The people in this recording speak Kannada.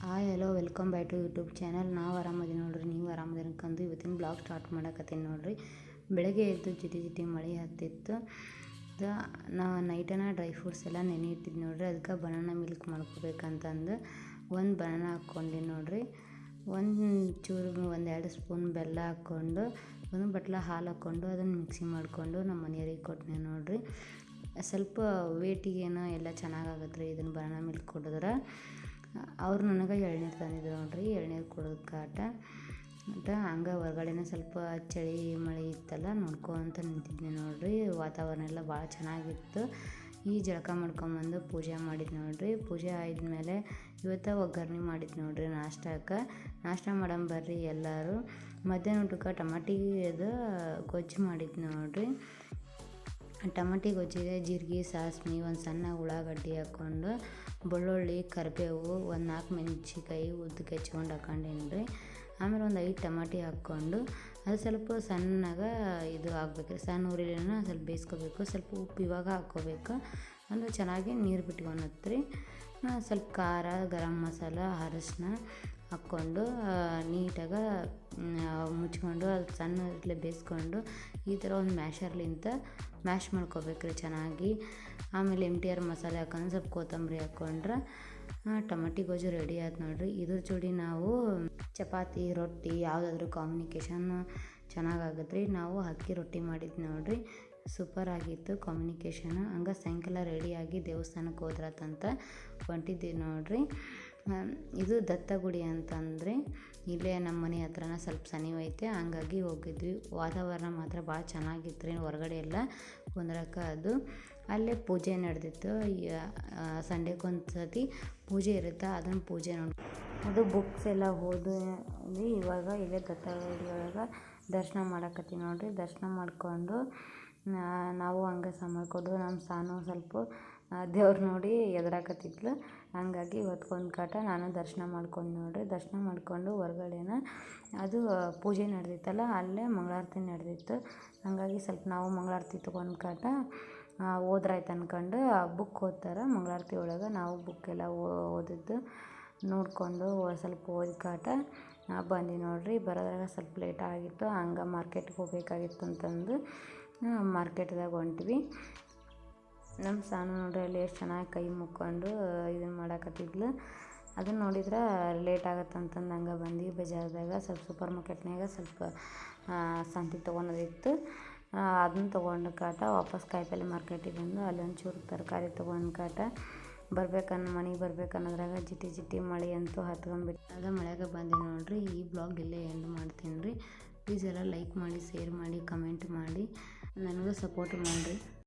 Hi hello welcome back to YouTube channel. ನಾವು ಆರಾಮದೀವಿ ನೋಡ್ರಿ, ನೀವು ಆರಾಮದಿರಿ ಅನ್ಕೊಂಡು ಇವತ್ತಿನ ಬ್ಲಾಗ್ ಸ್ಟಾರ್ಟ್ ಮಾಡಕತ್ತೀನಿ ನೋಡ್ರಿ. ಬೆಳಗ್ಗೆ ಎದ್ದು ಜಿಟಿ ಮಳೆ ಹತ್ತಿತ್ತು. ನಾ ನೈಟನ ಡ್ರೈ ಫ್ರೂಟ್ಸ್ ಎಲ್ಲ ನೆನೆ ಇಟ್ಟಿದ್ದು ನೋಡ್ರಿ. ಅದಕ್ಕೆ ಬನಾನಾ ಮಿಲ್ಕ್ ಮಾಡ್ಕೋಬೇಕಂತಂದು ಒಂದು ಬನಾನಾ ಹಾಕ್ಕೊಂಡು ನೋಡ್ರಿ, ಒಂದೆರಡು ಸ್ಪೂನ್ ಬೆಲ್ಲ ಹಾಕ್ಕೊಂಡು ಒಂದು ಬಟ್ಲ ಹಾಲು ಹಾಕ್ಕೊಂಡು ಅದನ್ನು ಮಿಕ್ಸಿ ಮಾಡಿಕೊಂಡು ನಮ್ಮ ಮನೆಯವ್ರಿಗೆ ಕೊಟ್ಟನೆ ನೋಡ್ರಿ. ಸ್ವಲ್ಪ ವೇಟಿಗೇನೋ ಎಲ್ಲ ಚೆನ್ನಾಗಾಗತ್ತೆ ರೀ ಇದನ್ನು ಬನಾನಾ ಮಿಲ್ಕ್ ಕುಡಿದ್ರೆ. ಅವ್ರು ನನಗೆ ಎಳ್ನೀರು ತಂದಿದ್ರು ನೋಡ್ರಿ. ಎಳ್ನೀರು ಕುಡಿದಕ್ಕಾಟ ಹಂಗೆ ಹೊರಗಡೆನೇ ಸ್ವಲ್ಪ ಚಳಿ ಮಳೆ ಇತ್ತಲ್ಲ ನೋಡ್ಕೊಂತ ನಿಂತಿದ್ದೆ ನೋಡ್ರಿ. ವಾತಾವರಣ ಎಲ್ಲ ಭಾಳ ಚೆನ್ನಾಗಿತ್ತು. ಈ ಜಳಕ ಮಾಡ್ಕೊಂಬಂದು ಪೂಜೆ ಮಾಡಿದ್ದು ನೋಡ್ರಿ. ಪೂಜೆ ಆದಮೇಲೆ ಇವತ್ತು ಒಗ್ಗರಣೆ ಮಾಡಿದ್ದು ನೋಡ್ರಿ. ನಾಷ್ಟ ಮಾಡಂಬರ್ರಿ ಎಲ್ಲರೂ. ಮಧ್ಯಾಹ್ನ ಊಟಕ್ಕೆ ಟಮಾಟಿ ಗೊಜ್ಜು ಮಾಡಿದ್ದು ನೋಡ್ರಿ. ಟಮಾಟಿ ಗೊಜ್ಜಿಗೆ ಜೀರಿಗೆ, ಸಾಸ್ವೆ, ಒಂದು ಸಣ್ಣ ಉಳ್ಳಾಗಡ್ಡಿ ಹಾಕ್ಕೊಂಡು ಬೆಳ್ಳುಳ್ಳಿ, ಕರಿಬೇವು, ಒಂದು 4 ಮೆಣಸಿನ್ಕಾಯಿ ಉದ್ದಕ್ಕೆ ಹೆಚ್ಕೊಂಡು ಹಾಕೊಂಡೇನಿ ರೀ. ಆಮೇಲೆ ಒಂದು 5 ಟಮಾಟಿ ಹಾಕ್ಕೊಂಡು ಅದು ಸ್ವಲ್ಪ ಸಣ್ಣಗೆ ಇದು ಆಗ್ಬೇಕು, ಸಣ್ಣ ಉರಿಲಿನ ಸ್ವಲ್ಪ ಬೇಯಿಸ್ಕೋಬೇಕು. ಸ್ವಲ್ಪ ಉಪ್ಪು ಇವಾಗ ಹಾಕ್ಕೋಬೇಕು ಅಂದ್ರೆ ಚೆನ್ನಾಗಿ ನೀರು ಬಿಟ್ಕೊಳತ್ತೆ ರೀ. ಸ್ವಲ್ಪ ಖಾರ, ಗರಂ ಮಸಾಲ, ಅರಶಿನ ಹಾಕ್ಕೊಂಡು ನೀಟಾಗಿ ಮುಚ್ಕೊಂಡು ಅದು ಸಣ್ಣ ಇರಲಿ ಬೇಯಿಸ್ಕೊಂಡು ಈ ಥರ ಒಂದು ಮ್ಯಾಶ್ ಮಾಡ್ಕೋಬೇಕ್ರಿ ಚೆನ್ನಾಗಿ. ಆಮೇಲೆ MTR ಮಸಾಲೆ ಹಾಕೊಂಡು ಸ್ವಲ್ಪ ಕೊತ್ತಂಬರಿ ಹಾಕ್ಕೊಂಡ್ರೆ ಟಮಾಟಿ ಗೊಜ್ಜು ರೆಡಿ ಆಯ್ತು ನೋಡ್ರಿ. ಇದ್ರ ಜೋಡಿ ನಾವು ಚಪಾತಿ, ರೊಟ್ಟಿ ಯಾವುದಾದ್ರೂ ಕಾಂಬಿನೇಷನ್ ಚೆನ್ನಾಗಾಗತ್ತೆ ರೀ. ನಾವು ಅಕ್ಕಿ ರೊಟ್ಟಿ ಮಾಡಿದ್ದು ನೋಡ್ರಿ, ಸೂಪರ್ ಆಗಿತ್ತು ಕಾಂಬಿನೇಷನ್. ಹಂಗೆ ಸಾಯಂಕಾಲ ರೆಡಿಯಾಗಿ ದೇವಸ್ಥಾನಕ್ಕೆ ಹೋದ್ರಾತಂತ ಹೊಂಟಿದ್ದೀವಿ ನೋಡ್ರಿ. ಇದು ದತ್ತಗುಡಿ ಅಂತಂದರೆ ಇಲ್ಲೇ ನಮ್ಮ ಮನೆ ಹತ್ರನ ಸ್ವಲ್ಪ ಸನಿಹೈತೆ, ಹಂಗಾಗಿ ಹೋಗಿದ್ವಿ. ವಾತಾವರಣ ಮಾತ್ರ ಭಾಳ ಚೆನ್ನಾಗಿತ್ತು ರೀ. ಹೊರಗಡೆ ಎಲ್ಲ ಕುಂದ್ರಕ್ಕೆ ಅದು ಅಲ್ಲೇ ಪೂಜೆ ನಡೆದಿತ್ತು. ಸಂಡೇಗೊಂದು ಸತಿ ಪೂಜೆ ಇರುತ್ತೆ, ಅದನ್ನು ಪೂಜೆ ನೋಡಿ ಅದು ಬುಕ್ಸ್ ಎಲ್ಲ ಓದಿ ಇವಾಗ ಇಲ್ಲೇ ದತ್ತಗುಡಿ ಒಳಗೆ ದರ್ಶನ ಮಾಡಕತ್ತೀವಿ ನೋಡ್ರಿ. ದರ್ಶನ ಮಾಡಿಕೊಂಡು ನಾವು ಹಂಗೆ ಮಾಡ್ಕೊಂಡು ನಮ್ಮ ಸಾನು ಸ್ವಲ್ಪ ದೇವ್ರು ನೋಡಿ ಎದುರಾಕತ್ತಿದ್ಲು. ಹಂಗಾಗಿ ಹೊತ್ಕೊಂಡು ಕಾಟ ನಾನು ದರ್ಶನ ಮಾಡ್ಕೊಂಡು ನೋಡ್ರಿ. ದರ್ಶನ ಮಾಡಿಕೊಂಡು ಹೊರಗಡೆನ ಅದು ಪೂಜೆ ನಡೆದಿತ್ತಲ್ಲ, ಅಲ್ಲೇ ಮಂಗಳಾರತಿ ನಡೆದಿತ್ತು. ಹಾಗಾಗಿ ಸ್ವಲ್ಪ ನಾವು ಮಂಗಳಾರತಿ ತೊಗೊಂಡು ಕಾಟ ಹೋದ್ರಾಯ್ತು ಅನ್ಕೊಂಡು ಬುಕ್ ಓದ್ತಾರೆ ಮಂಗಳಾರತಿ ಒಳಗೆ. ನಾವು ಬುಕ್ ಎಲ್ಲ ಓದಿದ್ದು ನೋಡಿಕೊಂಡು ಸ್ವಲ್ಪ ಓದಿ ಕಾಟ ಬಂದ್ವಿ ನೋಡ್ರಿ. ಬರೋದ್ರಾಗ ಸ್ವಲ್ಪ ಲೇಟ್ ಆಗಿತ್ತು. ಹಂಗೆ ಮಾರ್ಕೆಟ್ಗೆ ಹೋಗ್ಬೇಕಾಗಿತ್ತು ಅಂತಂದು ಮಾರ್ಕೆಟ್ದಾಗ ಹೊಂಟ್ವಿ. ನಮ್ಮ ಸಾನು ನೋಡ್ರಿ ಅಲ್ಲಿ ಎಷ್ಟು ಚೆನ್ನಾಗಿ ಕೈ ಮುಕ್ಕೊಂಡು ಇದನ್ನು ಮಾಡಕತ್ತಿದ್ಲು. ಅದನ್ನು ನೋಡಿದ್ರೆ ಲೇಟ್ ಆಗತ್ತೆ ಅಂತಂದು ಹಂಗೆ ಬಂದ್ವಿ. ಬಜಾರ್ದಾಗ ಸ್ವಲ್ಪ ಸೂಪರ್ ಮಾರ್ಕೆಟ್ನಾಗ ಸ್ವಲ್ಪ ಸಂತಿ ತೊಗೊಳೋದಿತ್ತು. ಅದನ್ನ ತೊಗೊಂಡು ಕಾಟ ವಾಪಸ್ ಕಾಯಿಪಲ್ಲೆ ಮಾರ್ಕೆಟಿಗೆ ಬಂದು ಅಲ್ಲಿ ಒಂಚೂರು ತರಕಾರಿ ತೊಗೊಂಡು ಕಾಟ ಮನೆಗೆ ಬರ್ಬೇಕನ್ನೋದ್ರಾಗ ಜಿಟಿ ಮಳೆ ಅಂತೂ ಹತ್ಕೊಂಡ್ಬಿಟ್ಟು ಅದ ಮಳೆಯಾಗ ಬಂದೆ ನೋಡ್ರಿ. ಈ ಬ್ಲಾಗ್ ಇಲ್ಲೇ ಎಂಡ್ ಮಾಡ್ತೀನಿ ರೀ. ಪ್ಲೀಸ್ ಎಲ್ಲ ಲೈಕ್ ಮಾಡಿ, ಶೇರ್ ಮಾಡಿ, ಕಮೆಂಟ್ ಮಾಡಿ, ನನಗೂ ಸಪೋರ್ಟ್ ಮಾಡಿರಿ.